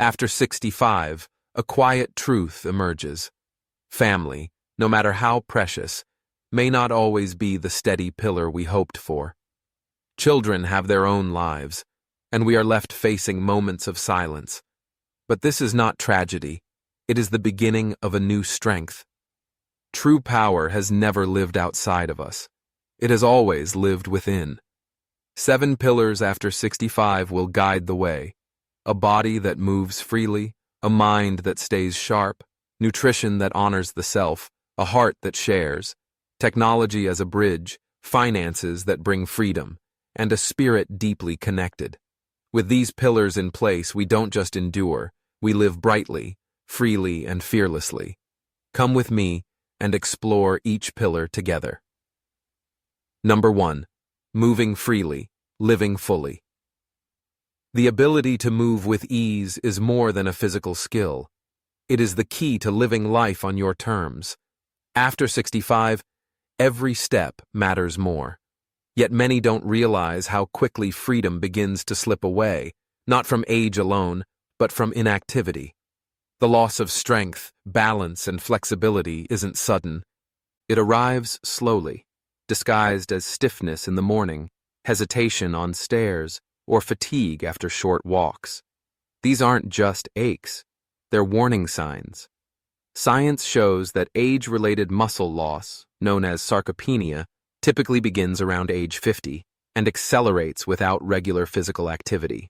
After 65, a quiet truth emerges. Family, no matter how precious, may not always be the steady pillar we hoped for. Children have their own lives, and we are left facing moments of silence. But this is not tragedy. It is the beginning of a new strength. True power has never lived outside of us. It has always lived within. 7 pillars after 65 will guide the way. A body that moves freely, a mind that stays sharp, nutrition that honors the self, a heart that shares, technology as a bridge, finances that bring freedom, and a spirit deeply connected. With these pillars in place, we don't just endure, we live brightly, freely, and fearlessly. Come with me and explore each pillar together. Number 1. Moving freely, living fully. The ability to move with ease is more than a physical skill. It is the key to living life on your terms. After 65, every step matters more. Yet many don't realize how quickly freedom begins to slip away, not from age alone, but from inactivity. The loss of strength, balance, and flexibility isn't sudden. It arrives slowly, disguised as stiffness in the morning, hesitation on stairs, or fatigue after short walks. These aren't just aches, they're warning signs. Science shows that age-related muscle loss, known as sarcopenia, typically begins around age 50 and accelerates without regular physical activity.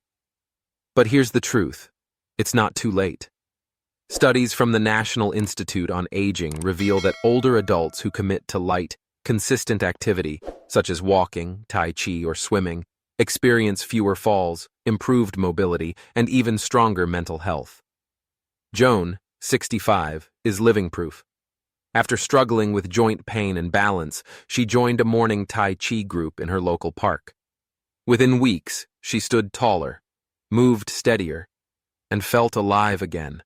But here's the truth. It's not too late. Studies from the National Institute on Aging reveal that older adults who commit to light, consistent activity, such as walking, tai chi, or swimming, experience fewer falls, improved mobility, and even stronger mental health. Joan, 65, is living proof. After struggling with joint pain and balance, she joined a morning tai chi group in her local park. Within weeks, she stood taller, moved steadier, and felt alive again,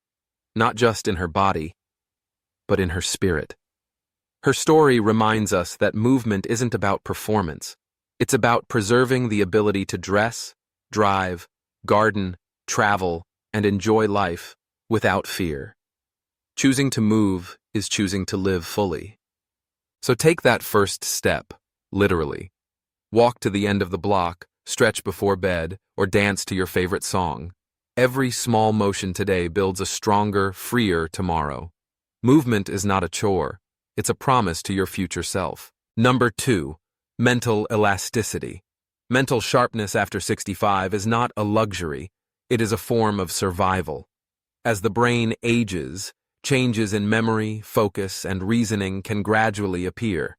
not just in her body, but in her spirit. Her story reminds us that movement isn't about performance. It's about preserving the ability to dress, drive, garden, travel, and enjoy life without fear. Choosing to move is choosing to live fully. So take that first step, literally. Walk to the end of the block, stretch before bed, or dance to your favorite song. Every small motion today builds a stronger, freer tomorrow. Movement is not a chore. It's a promise to your future self. Number 2. Mental elasticity. Mental sharpness after 65 is not a luxury. It is a form of survival. As the brain ages, changes in memory, focus, and reasoning can gradually appear.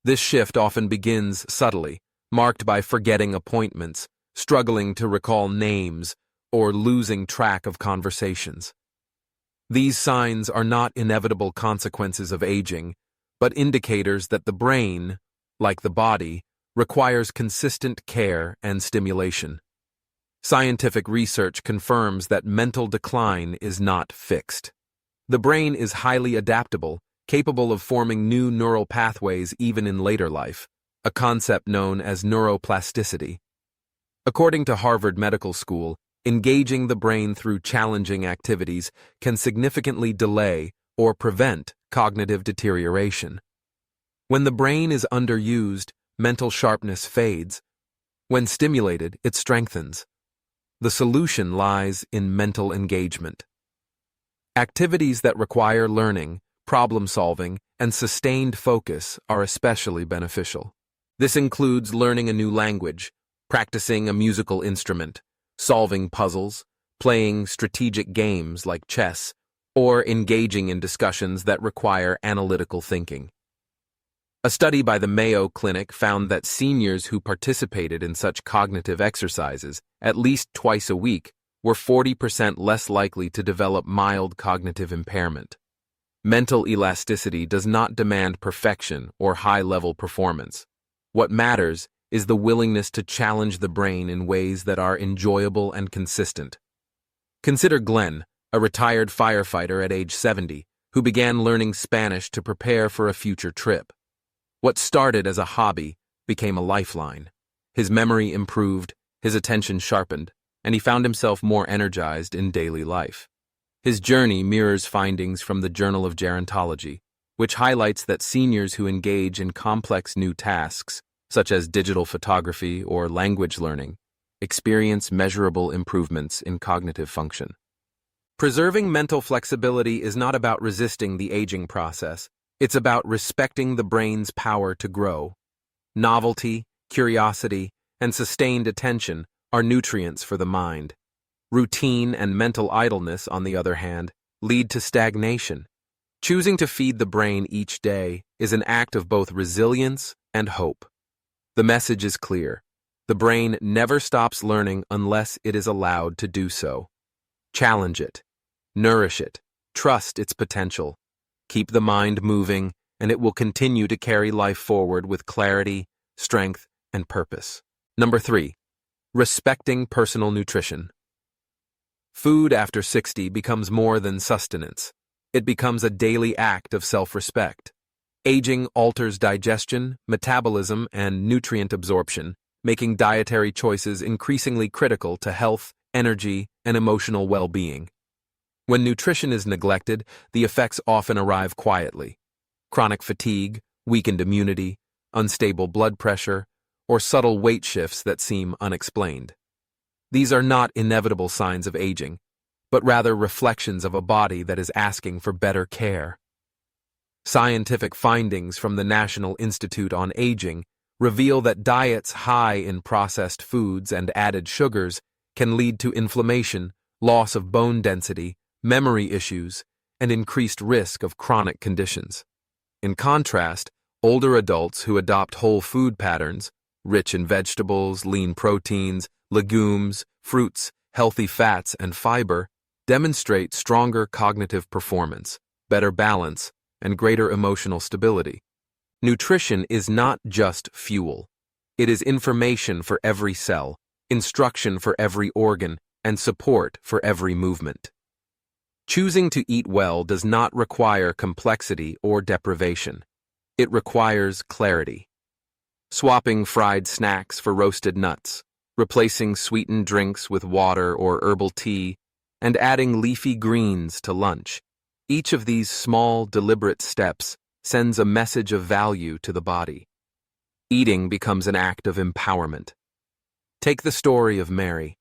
This shift often begins subtly, marked by forgetting appointments, struggling to recall names, or losing track of conversations. These signs are not inevitable consequences of aging, but indicators that the brain, like the body, requires consistent care and stimulation. Scientific research confirms that mental decline is not fixed. The brain is highly adaptable, capable of forming new neural pathways even in later life, a concept known as neuroplasticity. According to Harvard Medical School, engaging the brain through challenging activities can significantly delay or prevent cognitive deterioration. When the brain is underused, mental sharpness fades. When stimulated, it strengthens. The solution lies in mental engagement. Activities that require learning, problem-solving, and sustained focus are especially beneficial. This includes learning a new language, practicing a musical instrument, solving puzzles, playing strategic games like chess, or engaging in discussions that require analytical thinking. A study by the Mayo Clinic found that seniors who participated in such cognitive exercises at least twice a week were 40% less likely to develop mild cognitive impairment. Mental elasticity does not demand perfection or high-level performance. What matters is the willingness to challenge the brain in ways that are enjoyable and consistent. Consider Glenn, a retired firefighter at age 70, who began learning Spanish to prepare for a future trip. What started as a hobby became a lifeline. His memory improved, his attention sharpened, and he found himself more energized in daily life. His journey mirrors findings from the Journal of Gerontology, which highlights that seniors who engage in complex new tasks, such as digital photography or language learning, experience measurable improvements in cognitive function. Preserving mental flexibility is not about resisting the aging process. It's about respecting the brain's power to grow. Novelty, curiosity, and sustained attention are nutrients for the mind. Routine and mental idleness, on the other hand, lead to stagnation. Choosing to feed the brain each day is an act of both resilience and hope. The message is clear. The brain never stops learning unless it is allowed to do so. Challenge it. Nourish it. Trust its potential. Keep the mind moving, and it will continue to carry life forward with clarity, strength, and purpose. Number 3. Respecting personal nutrition. Food after 60 becomes more than sustenance. It becomes a daily act of self-respect. Aging alters digestion, metabolism, and nutrient absorption, making dietary choices increasingly critical to health, energy, and emotional well-being. When nutrition is neglected, the effects often arrive quietly. Chronic fatigue, weakened immunity, unstable blood pressure, or subtle weight shifts that seem unexplained. These are not inevitable signs of aging, but rather reflections of a body that is asking for better care. Scientific findings from the National Institute on Aging reveal that diets high in processed foods and added sugars can lead to inflammation, loss of bone density, memory issues, and increased risk of chronic conditions. In contrast, older adults who adopt whole food patterns, rich in vegetables, lean proteins, legumes, fruits, healthy fats, and fiber, demonstrate stronger cognitive performance, better balance, and greater emotional stability. Nutrition is not just fuel. It is information for every cell, instruction for every organ, and support for every movement. Choosing to eat well does not require complexity or deprivation. It requires clarity. Swapping fried snacks for roasted nuts, replacing sweetened drinks with water or herbal tea, and adding leafy greens to lunch. Each of these small, deliberate steps sends a message of value to the body. Eating becomes an act of empowerment. Take the story of Mary,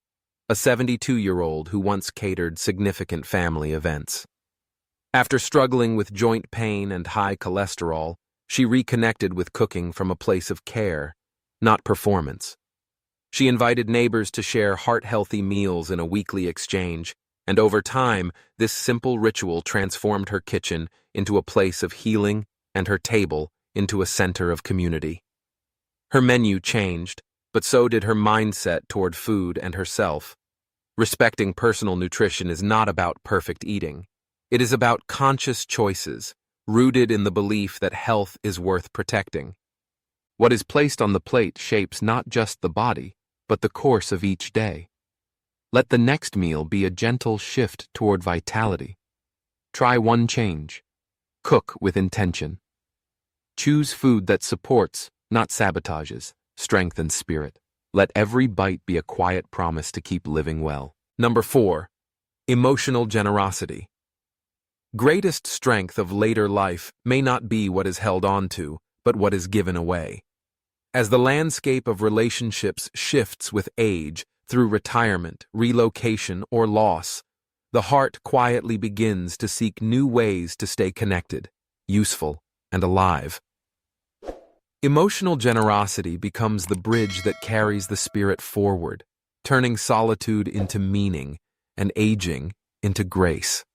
a 72-year-old who once catered significant family events. After struggling with joint pain and high cholesterol, she reconnected with cooking from a place of care, not performance. She invited neighbors to share heart-healthy meals in a weekly exchange, and over time, this simple ritual transformed her kitchen into a place of healing and her table into a center of community. Her menu changed, but so did her mindset toward food and herself. Respecting personal nutrition is not about perfect eating. It is about conscious choices, rooted in the belief that health is worth protecting. What is placed on the plate shapes not just the body, but the course of each day. Let the next meal be a gentle shift toward vitality. Try one change. Cook with intention. Choose food that supports, not sabotages, strength and spirit. Let every bite be a quiet promise to keep living well. Number 4. Emotional generosity. Greatest strength of later life may not be what is held on to, but what is given away. As the landscape of relationships shifts with age, through retirement, relocation, or loss, the heart quietly begins to seek new ways to stay connected, useful, and alive. Emotional generosity becomes the bridge that carries the spirit forward, turning solitude into meaning and aging into grace.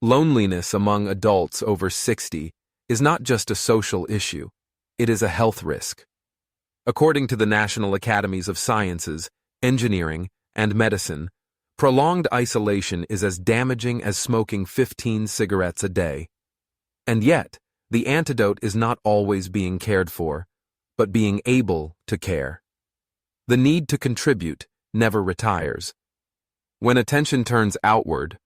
Loneliness among adults over 60 is not just a social issue, it is a health risk. According to the National Academies of Sciences, Engineering, and Medicine, prolonged isolation is as damaging as smoking 15 cigarettes a day. And yet, the antidote is not always being cared for, but being able to care. The need to contribute never retires. When attention turns outward,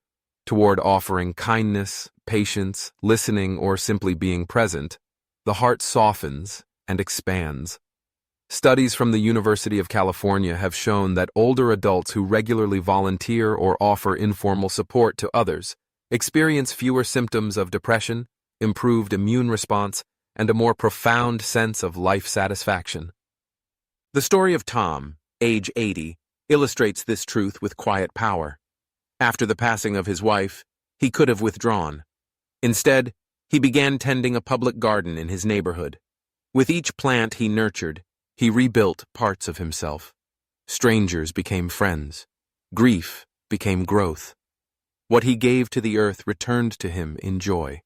toward offering kindness, patience, listening, or simply being present, the heart softens and expands. Studies from the University of California have shown that older adults who regularly volunteer or offer informal support to others experience fewer symptoms of depression, improved immune response, and a more profound sense of life satisfaction. The story of Tom, age 80, illustrates this truth with quiet power. After the passing of his wife, he could have withdrawn. Instead, he began tending a public garden in his neighborhood. With each plant he nurtured, he rebuilt parts of himself. Strangers became friends. Grief became growth. What he gave to the earth returned to him in joy.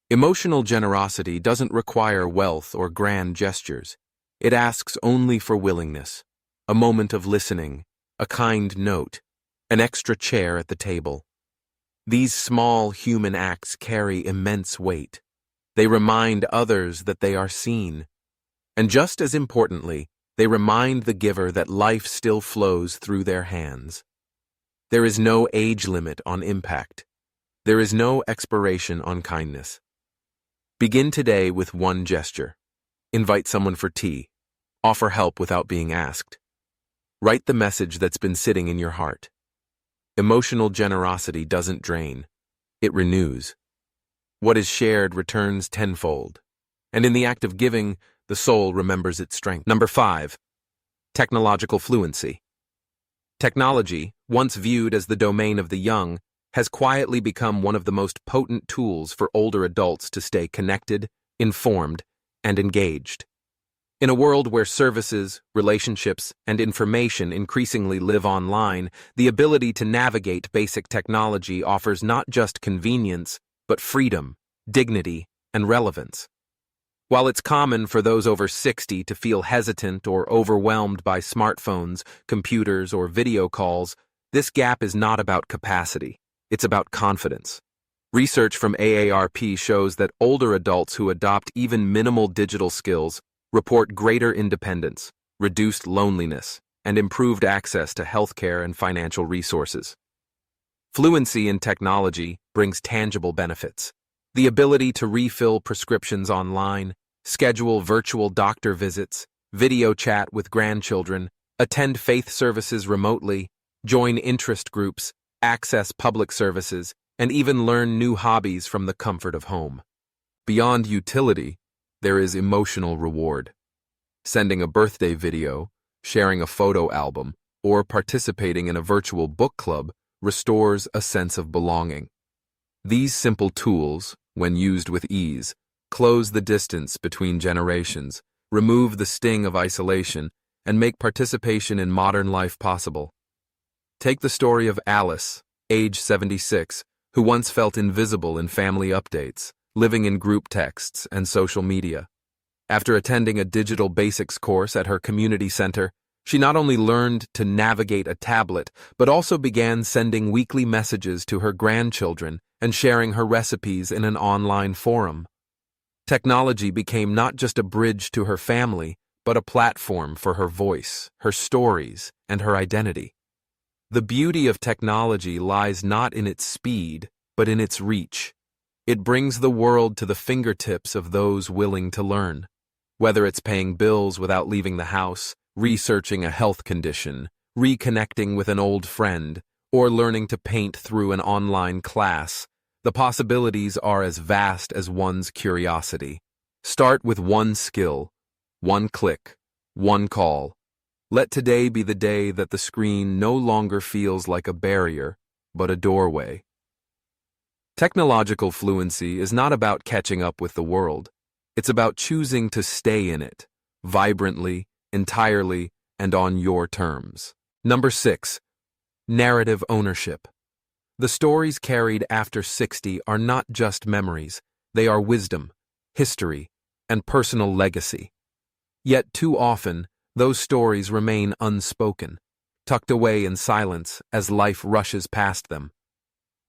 Emotional generosity doesn't require wealth or grand gestures. It asks only for willingness, a moment of listening, a kind note, an extra chair at the table. These small human acts carry immense weight. They remind others that they are seen. And just as importantly, they remind the giver that life still flows through their hands. There is no age limit on impact. There is no expiration on kindness. Begin today with one gesture. Invite someone for tea. Offer help without being asked. Write the message that's been sitting in your heart. Emotional generosity doesn't drain. It renews. What is shared returns tenfold. And in the act of giving, the soul remembers its strength. Number 5. Technological fluency. Technology, once viewed as the domain of the young, has quietly become one of the most potent tools for older adults to stay connected, informed, and engaged. In a world where services, relationships, and information increasingly live online, the ability to navigate basic technology offers not just convenience, but freedom, dignity, and relevance. While it's common for those over 60 to feel hesitant or overwhelmed by smartphones, computers, or video calls, this gap is not about capacity. It's about confidence. Research from AARP shows that older adults who adopt even minimal digital skills report greater independence, reduced loneliness, and improved access to healthcare and financial resources. Fluency in technology brings tangible benefits. The ability to refill prescriptions online, schedule virtual doctor visits, video chat with grandchildren, attend faith services remotely, join interest groups, access public services, and even learn new hobbies from the comfort of home. Beyond utility, there is emotional reward. Sending a birthday video, sharing a photo album, or participating in a virtual book club restores a sense of belonging. These simple tools, when used with ease, close the distance between generations, remove the sting of isolation, and make participation in modern life possible. Take the story of Alice, age 76, who once felt invisible in family updates, living in group texts and social media. After attending a digital basics course at her community center, she not only learned to navigate a tablet, but also began sending weekly messages to her grandchildren and sharing her recipes in an online forum. Technology became not just a bridge to her family, but a platform for her voice, her stories, and her identity. The beauty of technology lies not in its speed, but in its reach. It brings the world to the fingertips of those willing to learn. Whether it's paying bills without leaving the house, researching a health condition, reconnecting with an old friend, or learning to paint through an online class, the possibilities are as vast as one's curiosity. Start with one skill, one click, one call. Let today be the day that the screen no longer feels like a barrier, but a doorway. Technological fluency is not about catching up with the world. It's about choosing to stay in it, vibrantly, entirely, and on your terms. Number 6. Narrative ownership. The stories carried after 60 are not just memories, they are wisdom, history, and personal legacy. Yet too often, those stories remain unspoken, tucked away in silence as life rushes past them.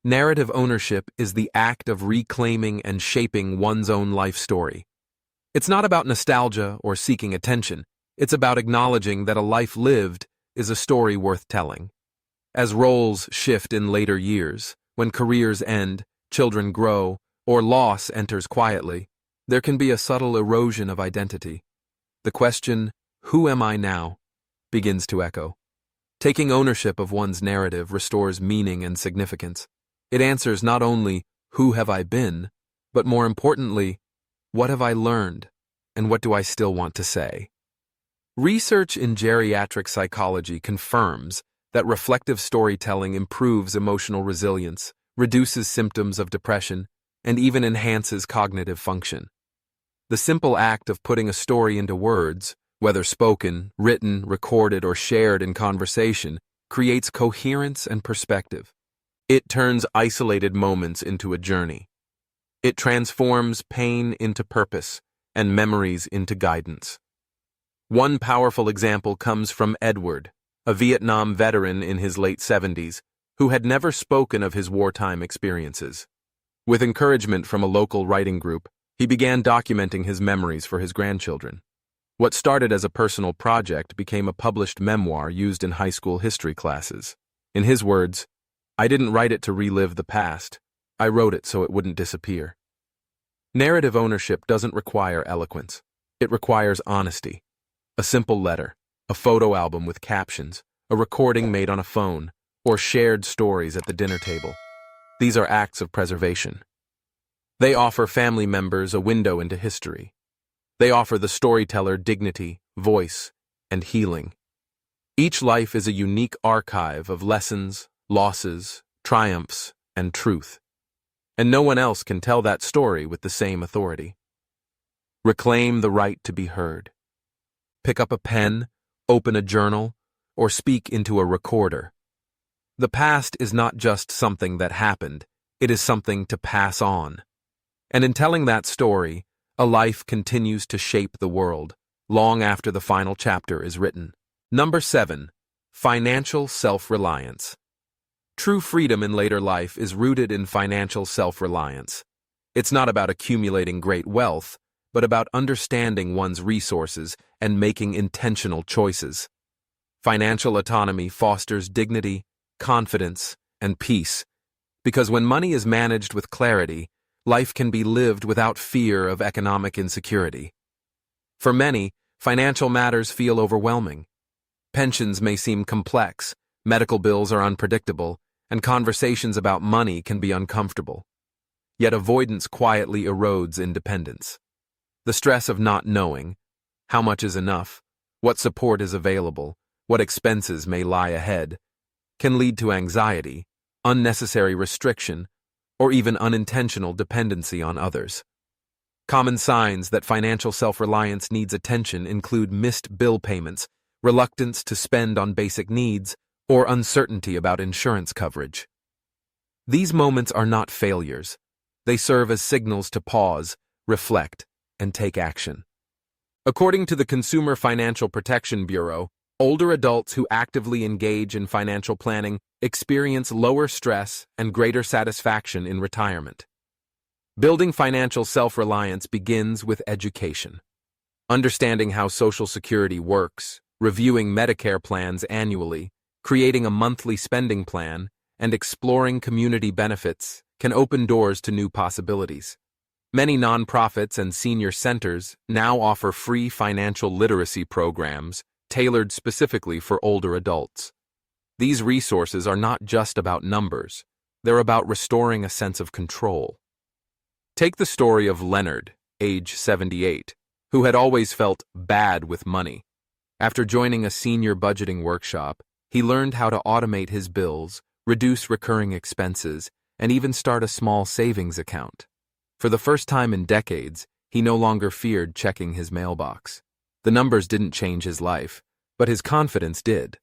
Narrative ownership is the act of reclaiming and shaping one's own life story. It's not about nostalgia or seeking attention. It's about acknowledging that a life lived is a story worth telling. As roles shift in later years, when careers end, children grow, or loss enters quietly, there can be a subtle erosion of identity. the question, "Who am I now?" begins to echo. Taking ownership of one's narrative restores meaning and significance. It answers not only, "Who have I been?" but more importantly, "What have I learned, and what do I still want to say?" Research in geriatric psychology confirms that reflective storytelling improves emotional resilience, reduces symptoms of depression, and even enhances cognitive function. The simple act of putting a story into words, whether spoken, written, recorded, or shared in conversation, creates coherence and perspective. It turns isolated moments into a journey. It transforms pain into purpose and memories into guidance. One powerful example comes from Edward, a Vietnam veteran in his late 70s, who had never spoken of his wartime experiences. With encouragement from a local writing group, he began documenting his memories for his grandchildren. What started as a personal project became a published memoir used in high school history classes. In his words, "I didn't write it to relive the past. I wrote it so it wouldn't disappear." Narrative ownership doesn't require eloquence. It requires honesty. A simple letter, a photo album with captions, a recording made on a phone, or shared stories at the dinner table. These are acts of preservation. They offer family members a window into history. They offer the storyteller dignity, voice, and healing. Each life is a unique archive of lessons, losses, triumphs, and truth. And no one else can tell that story with the same authority. Reclaim the right to be heard. Pick up a pen, open a journal, or speak into a recorder. The past is not just something that happened, it is something to pass on. And in telling that story, a life continues to shape the world, long after the final chapter is written. Number 7. Financial self-reliance. True freedom in later life is rooted in financial self-reliance. It's not about accumulating great wealth, but about understanding one's resources and making intentional choices. Financial autonomy fosters dignity, confidence, and peace, because when money is managed with clarity, life can be lived without fear of economic insecurity. For many, financial matters feel overwhelming. Pensions may seem complex, medical bills are unpredictable, and conversations about money can be uncomfortable. Yet avoidance quietly erodes independence. The stress of not knowing how much is enough, what support is available, what expenses may lie ahead, can lead to anxiety, unnecessary restriction, or even unintentional dependency on others. Common signs that financial self-reliance needs attention include missed bill payments, reluctance to spend on basic needs, or uncertainty about insurance coverage. These moments are not failures. They serve as signals to pause, reflect, and take action. According to the Consumer Financial Protection Bureau, older adults who actively engage in financial planning experience lower stress and greater satisfaction in retirement. Building financial self-reliance begins with education. Understanding how Social Security works, reviewing Medicare plans annually, creating a monthly spending plan, and exploring community benefits can open doors to new possibilities. Many nonprofits and senior centers now offer free financial literacy programs tailored specifically for older adults. These resources are not just about numbers, they're about restoring a sense of control. Take the story of Leonard, age 78, who had always felt bad with money. After joining a senior budgeting workshop, he learned how to automate his bills, reduce recurring expenses, and even start a small savings account. For the first time in decades, he no longer feared checking his mailbox. The numbers didn't change his life, but his confidence did.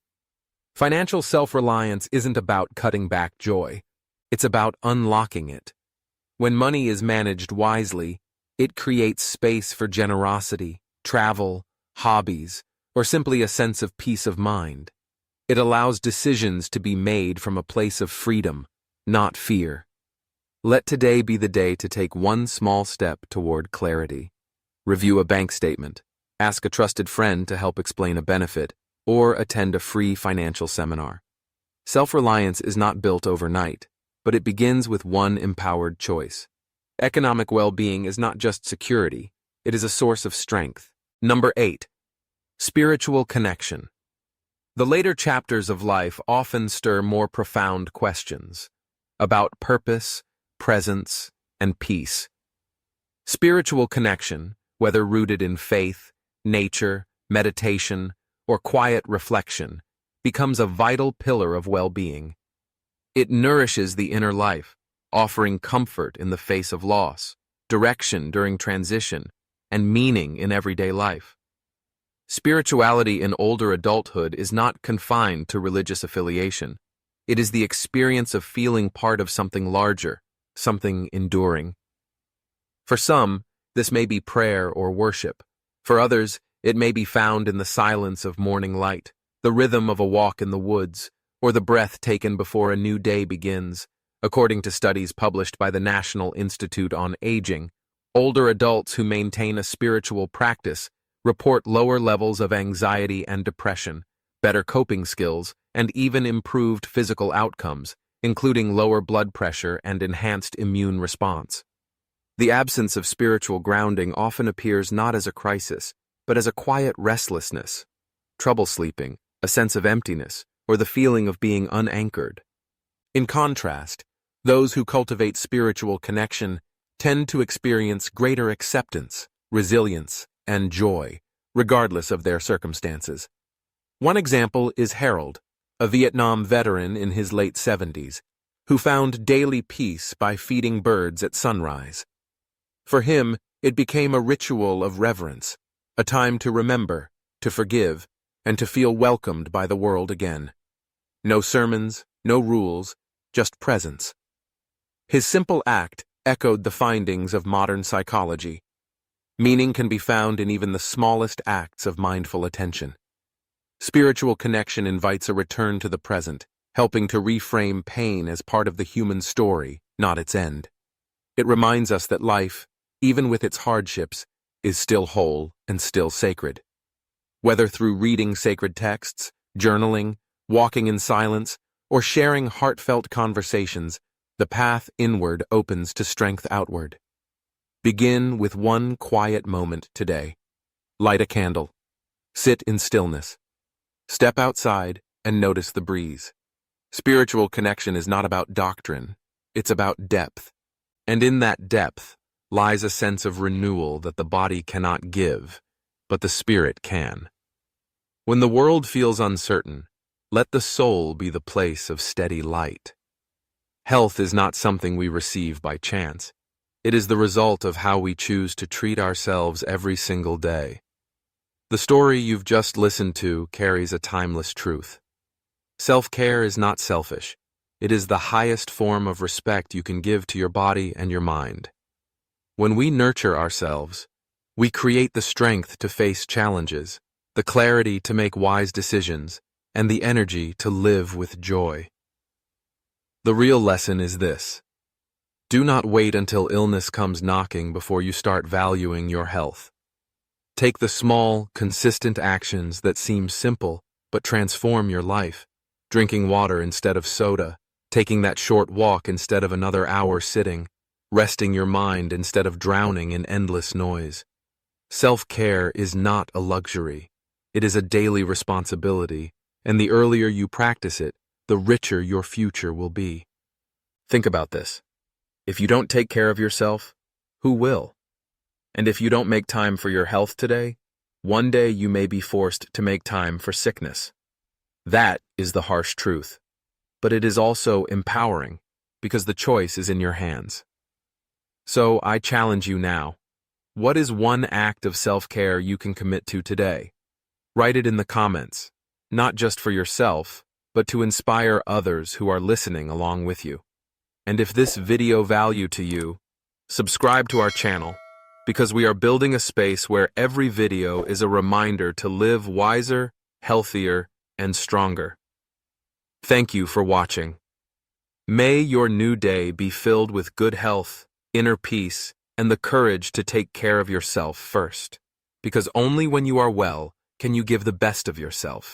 Financial self-reliance isn't about cutting back joy. It's about unlocking it. When money is managed wisely, it creates space for generosity, travel, hobbies, or simply a sense of peace of mind. It allows decisions to be made from a place of freedom, not fear. Let today be the day to take one small step toward clarity. Review a bank statement, ask a trusted friend to help explain a benefit, or attend a free financial seminar. Self-reliance is not built overnight, but it begins with one empowered choice. Economic well-being is not just security, it is a source of strength. Number 8. Spiritual connection. The later chapters of life often stir more profound questions about purpose, presence, and peace. Spiritual connection, whether rooted in faith, nature, meditation, or quiet reflection, becomes a vital pillar of well-being. It nourishes the inner life, offering comfort in the face of loss, direction during transition, and meaning in everyday life. Spirituality in older adulthood is not confined to religious affiliation. It is the experience of feeling part of something larger, something enduring. For some, this may be prayer or worship. For others, it may be found in the silence of morning light, the rhythm of a walk in the woods, or the breath taken before a new day begins. According to studies published by the National Institute on Aging, older adults who maintain a spiritual practice report lower levels of anxiety and depression, better coping skills, and even improved physical outcomes, including lower blood pressure and enhanced immune response. The absence of spiritual grounding often appears not as a crisis, but as a quiet restlessness, trouble sleeping, a sense of emptiness, or the feeling of being unanchored. In contrast, those who cultivate spiritual connection tend to experience greater acceptance, resilience, and joy, regardless of their circumstances. One example is Harold, a Vietnam veteran in his late 70s, who found daily peace by feeding birds at sunrise. For him, it became a ritual of reverence, a time to remember, to forgive, and to feel welcomed by the world again. No sermons, no rules, just presence. His simple act echoed the findings of modern psychology. Meaning can be found in even the smallest acts of mindful attention. Spiritual connection invites a return to the present, helping to reframe pain as part of the human story, not its end. It reminds us that life, even with its hardships, is still whole and still sacred. Whether through reading sacred texts, journaling, walking in silence, or sharing heartfelt conversations, the path inward opens to strength outward. Begin with one quiet moment today. Light a candle. Sit in stillness. Step outside and notice the breeze. Spiritual connection is not about doctrine, it's about depth. And in that depth lies a sense of renewal that the body cannot give, but the spirit can. When the world feels uncertain, let the soul be the place of steady light. Health is not something we receive by chance. It is the result of how we choose to treat ourselves every single day. The story you've just listened to carries a timeless truth. Self-care is not selfish. It is the highest form of respect you can give to your body and your mind. When we nurture ourselves, we create the strength to face challenges, the clarity to make wise decisions, and the energy to live with joy. The real lesson is this. Do not wait until illness comes knocking before you start valuing your health. Take the small, consistent actions that seem simple but transform your life. Drinking water instead of soda, taking that short walk instead of another hour sitting, resting your mind instead of drowning in endless noise. Self-care is not a luxury. It is a daily responsibility, and the earlier you practice it, the richer your future will be. Think about this. If you don't take care of yourself, who will? And if you don't make time for your health today, one day you may be forced to make time for sickness. That is the harsh truth. But it is also empowering, because the choice is in your hands. So I challenge you now. What is one act of self-care you can commit to today? Write it in the comments, not just for yourself, but to inspire others who are listening along with you. And if this video value to you, subscribe to our channel, because we are building a space where every video is a reminder to live wiser, healthier, and stronger. Thank you for watching. May your new day be filled with good health, inner peace, and the courage to take care of yourself first, because only when you are well can you give the best of yourself.